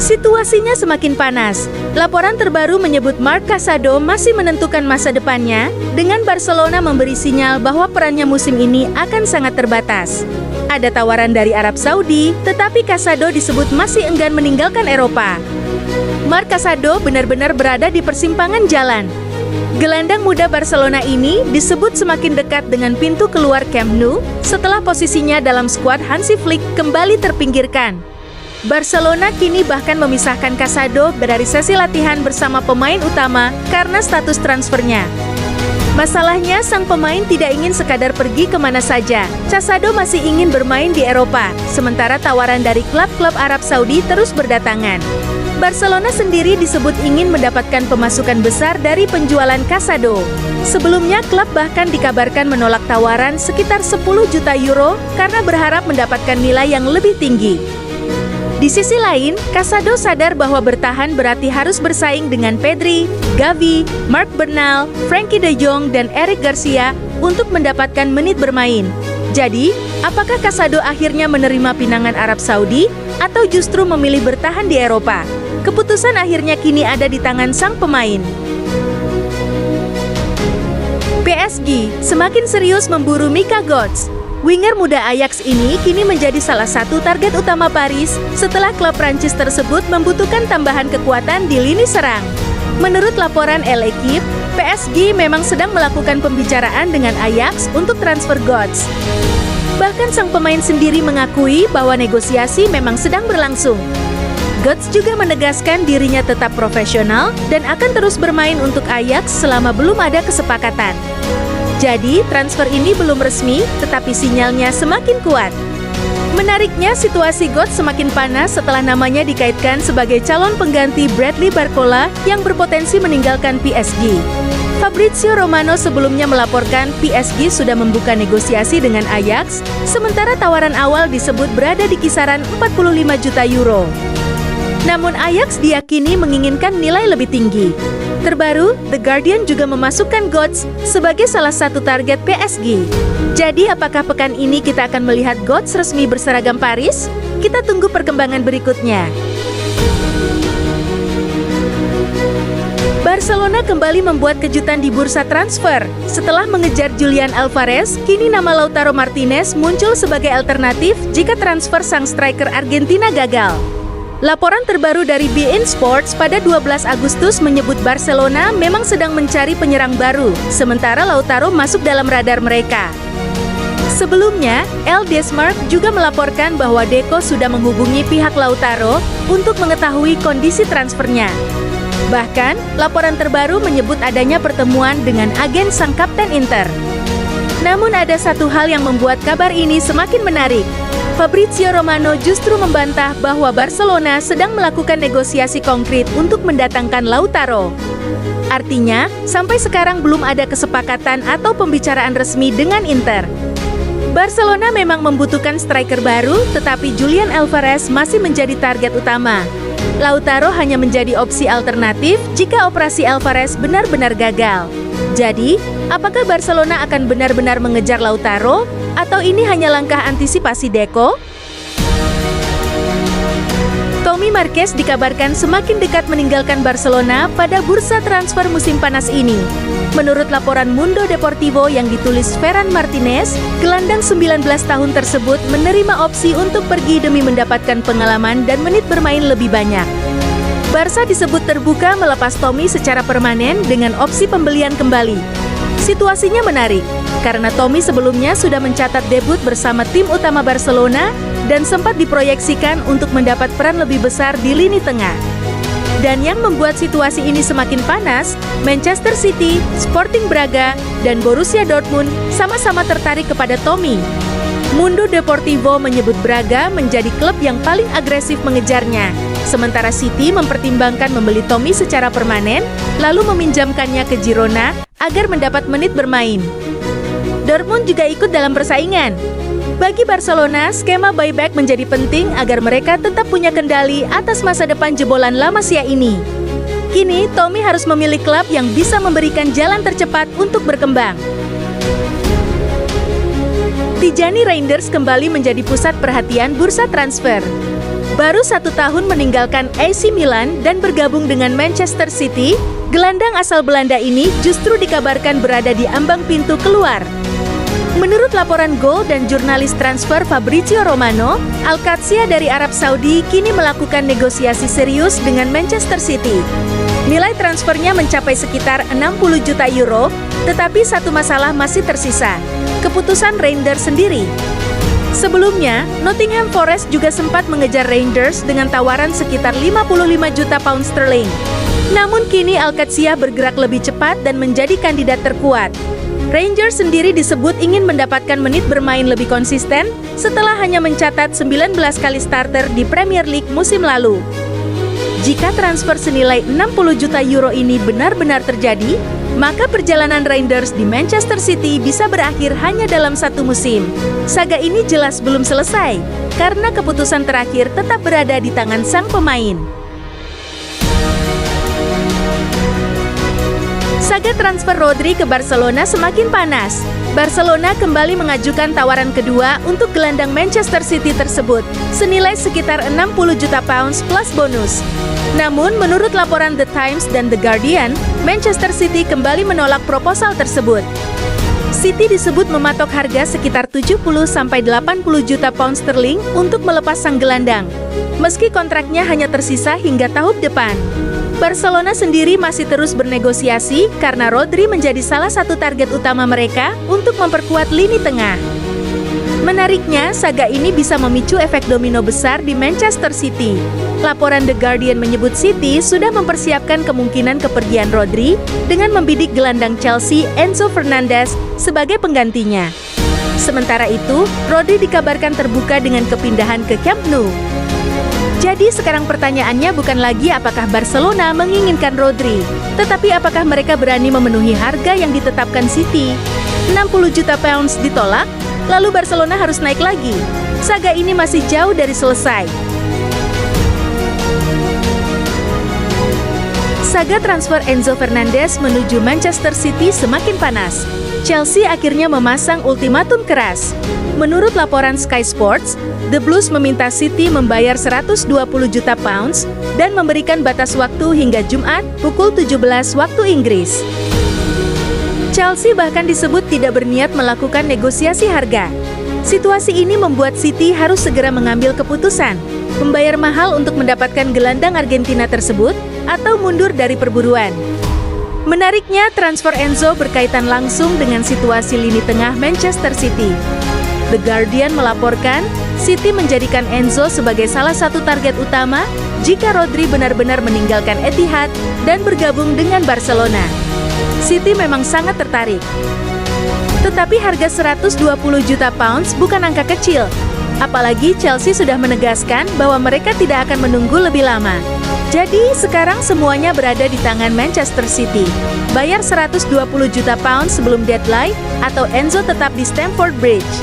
Situasinya semakin panas. Laporan terbaru menyebut Marc Casado masih menentukan masa depannya, dengan Barcelona memberi sinyal bahwa perannya musim ini akan sangat terbatas. Ada tawaran dari Arab Saudi, tetapi Casado disebut masih enggan meninggalkan Eropa. Marc Casado benar-benar berada di persimpangan jalan. Gelandang muda Barcelona ini disebut semakin dekat dengan pintu keluar Camp Nou setelah posisinya dalam skuad Hansi Flick kembali terpinggirkan. Barcelona kini bahkan memisahkan Casado dari sesi latihan bersama pemain utama karena status transfernya. Masalahnya, sang pemain tidak ingin sekadar pergi kemana saja. Casado masih ingin bermain di Eropa, sementara tawaran dari klub-klub Arab Saudi terus berdatangan. Barcelona sendiri disebut ingin mendapatkan pemasukan besar dari penjualan Casado. Sebelumnya, klub bahkan dikabarkan menolak tawaran sekitar 10 juta euro karena berharap mendapatkan nilai yang lebih tinggi. Di sisi lain, Casado sadar bahwa bertahan berarti harus bersaing dengan Pedri, Gavi, Marc Bernal, Frenkie de Jong, dan Eric Garcia untuk mendapatkan menit bermain. Jadi, apakah Casado akhirnya menerima pinangan Arab Saudi atau justru memilih bertahan di Eropa? Keputusan akhirnya kini ada di tangan sang pemain. PSG semakin serius memburu Mika Götze. Winger muda Ajax ini kini menjadi salah satu target utama Paris setelah klub Prancis tersebut membutuhkan tambahan kekuatan di lini serang. Menurut laporan L'Équipe, PSG memang sedang melakukan pembicaraan dengan Ajax untuk transfer Götze. Bahkan sang pemain sendiri mengakui bahwa negosiasi memang sedang berlangsung. Götze juga menegaskan dirinya tetap profesional dan akan terus bermain untuk Ajax selama belum ada kesepakatan. Jadi, transfer ini belum resmi, tetapi sinyalnya semakin kuat. Menariknya, situasi Götze semakin panas setelah namanya dikaitkan sebagai calon pengganti Bradley Barcola yang berpotensi meninggalkan PSG. Fabrizio Romano sebelumnya melaporkan PSG sudah membuka negosiasi dengan Ajax, sementara tawaran awal disebut berada di kisaran 45 juta euro. Namun Ajax diyakini menginginkan nilai lebih tinggi. Terbaru, The Guardian juga memasukkan Götze sebagai salah satu target PSG. Jadi, apakah pekan ini kita akan melihat Götze resmi berseragam Paris? Kita tunggu perkembangan berikutnya. Barcelona kembali membuat kejutan di bursa transfer. Setelah mengejar Julian Alvarez, kini nama Lautaro Martinez muncul sebagai alternatif jika transfer sang striker Argentina gagal. Laporan terbaru dari beIN Sports pada 12 Agustus menyebut Barcelona memang sedang mencari penyerang baru, sementara Lautaro masuk dalam radar mereka. Sebelumnya, El Desmarque juga melaporkan bahwa Deco sudah menghubungi pihak Lautaro untuk mengetahui kondisi transfernya. Bahkan, laporan terbaru menyebut adanya pertemuan dengan agen sang kapten Inter. Namun ada satu hal yang membuat kabar ini semakin menarik. Fabrizio Romano justru membantah bahwa Barcelona sedang melakukan negosiasi konkret untuk mendatangkan Lautaro. Artinya, sampai sekarang belum ada kesepakatan atau pembicaraan resmi dengan Inter. Barcelona memang membutuhkan striker baru, tetapi Julian Alvarez masih menjadi target utama. Lautaro hanya menjadi opsi alternatif jika operasi Alvarez benar-benar gagal. Jadi, apakah Barcelona akan benar-benar mengejar Lautaro? Atau ini hanya langkah antisipasi Deco? Tommy Marquez dikabarkan semakin dekat meninggalkan Barcelona pada bursa transfer musim panas ini. Menurut laporan Mundo Deportivo yang ditulis Ferran Martinez, gelandang 19 tahun tersebut menerima opsi untuk pergi demi mendapatkan pengalaman dan menit bermain lebih banyak. Barca disebut terbuka melepas Tommy secara permanen dengan opsi pembelian kembali. Situasinya menarik, karena Tommy sebelumnya sudah mencatat debut bersama tim utama Barcelona dan sempat diproyeksikan untuk mendapat peran lebih besar di lini tengah. Dan yang membuat situasi ini semakin panas, Manchester City, Sporting Braga, dan Borussia Dortmund sama-sama tertarik kepada Tommy. Mundo Deportivo menyebut Braga menjadi klub yang paling agresif mengejarnya, sementara City mempertimbangkan membeli Tommy secara permanen, lalu meminjamkannya ke Girona agar mendapat menit bermain. Dortmund juga ikut dalam persaingan. Bagi Barcelona, skema buyback menjadi penting agar mereka tetap punya kendali atas masa depan jebolan La Masia ini. Kini, Tommy harus memilih klub yang bisa memberikan jalan tercepat untuk berkembang. Tijani Reinders kembali menjadi pusat perhatian bursa transfer. Baru 1 tahun meninggalkan AC Milan dan bergabung dengan Manchester City, gelandang asal Belanda ini justru dikabarkan berada di ambang pintu keluar. Menurut laporan Goal dan jurnalis transfer Fabrizio Romano, Al-Qadsiya dari Arab Saudi kini melakukan negosiasi serius dengan Manchester City. Nilai transfernya mencapai sekitar 60 juta euro, tetapi satu masalah masih tersisa: keputusan Rangers sendiri. Sebelumnya, Nottingham Forest juga sempat mengejar Rangers dengan tawaran sekitar 55 juta pound sterling. Namun kini Al-Qadsiya bergerak lebih cepat dan menjadi kandidat terkuat. Rangers sendiri disebut ingin mendapatkan menit bermain lebih konsisten setelah hanya mencatat 19 kali starter di Premier League musim lalu. Jika transfer senilai 60 juta euro ini benar-benar terjadi, maka perjalanan Rangers di Manchester City bisa berakhir hanya dalam 1 musim. Saga ini jelas belum selesai, karena keputusan terakhir tetap berada di tangan sang pemain. Saga transfer Rodri ke Barcelona semakin panas. Barcelona kembali mengajukan tawaran kedua untuk gelandang Manchester City tersebut, senilai sekitar 60 juta pounds plus bonus. Namun, menurut laporan The Times dan The Guardian, Manchester City kembali menolak proposal tersebut. City disebut mematok harga sekitar 70-80 juta pound sterling untuk melepas sang gelandang, meski kontraknya hanya tersisa hingga tahun depan. Barcelona sendiri masih terus bernegosiasi karena Rodri menjadi salah satu target utama mereka untuk memperkuat lini tengah. Menariknya, saga ini bisa memicu efek domino besar di Manchester City. Laporan The Guardian menyebut City sudah mempersiapkan kemungkinan kepergian Rodri dengan membidik gelandang Chelsea Enzo Fernandez sebagai penggantinya. Sementara itu, Rodri dikabarkan terbuka dengan kepindahan ke Camp Nou. Jadi sekarang pertanyaannya bukan lagi apakah Barcelona menginginkan Rodri, tetapi apakah mereka berani memenuhi harga yang ditetapkan City. 60 juta pounds ditolak, lalu Barcelona harus naik lagi. Saga ini masih jauh dari selesai. Saga transfer Enzo Fernandez menuju Manchester City semakin panas. Chelsea akhirnya memasang ultimatum keras. Menurut laporan Sky Sports, The Blues meminta City membayar 120 juta pounds dan memberikan batas waktu hingga Jumat pukul 17 waktu Inggris. Chelsea bahkan disebut tidak berniat melakukan negosiasi harga. Situasi ini membuat City harus segera mengambil keputusan, membayar mahal untuk mendapatkan gelandang Argentina tersebut atau mundur dari perburuan. Menariknya, transfer Enzo berkaitan langsung dengan situasi lini tengah Manchester City. The Guardian melaporkan, City menjadikan Enzo sebagai salah satu target utama jika Rodri benar-benar meninggalkan Etihad dan bergabung dengan Barcelona. City memang sangat tertarik. Tetapi harga 120 juta pounds bukan angka kecil. Apalagi Chelsea sudah menegaskan bahwa mereka tidak akan menunggu lebih lama. Jadi sekarang semuanya berada di tangan Manchester City. Bayar 120 juta pounds sebelum deadline atau Enzo tetap di Stamford Bridge.